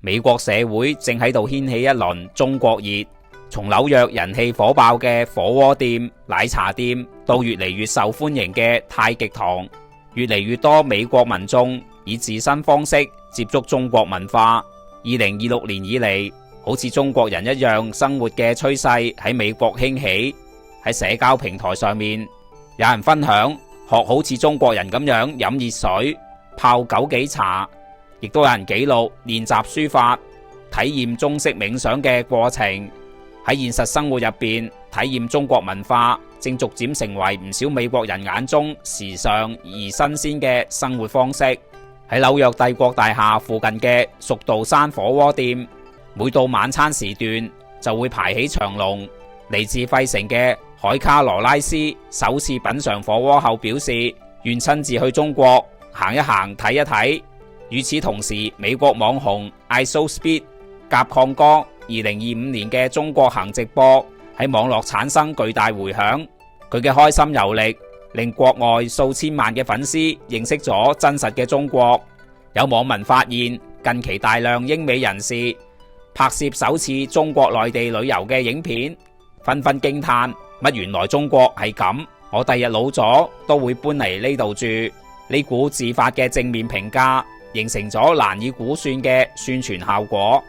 美國社會正喺度掀起一輪中國熱，從紐約人氣火爆嘅火鍋店、奶茶店，到越嚟越受歡迎嘅太極堂，越嚟越多美國民眾以自身方式接觸中國文化。2026年以嚟，好似中國人一樣生活嘅趨勢喺美國興起。喺社交平台上面，有人分享學好似中國人咁樣飲熱水、泡枸杞茶，亦都有人記錄練習書法、體驗中式冥想嘅過程。喺現實生活入邊，體驗中國文化正逐漸成為唔少美國人眼中時尚而新鮮嘅生活方式。喺紐約帝國大廈附近嘅蜀道山火鍋店，每到晚餐時段就會排起長龍。嚟自費城嘅海卡羅拉斯首次品嘗火鍋後表示，願親自去中國行一行睇一睇。與此同時，美國網紅 ISoSpeed 甲亢哥2025年嘅中國行直播喺網絡產生巨大回響，佢嘅開心遊歷令國外數千萬嘅粉絲認識咗真實嘅中國。有網民發現近期大量英美人士拍攝首次中國內地旅遊嘅影片，紛紛驚嘆乜原來中國係咁，我第日老咗都會搬嚟呢度住。呢股自發嘅正面評價形成咗難以估算嘅宣傳效果。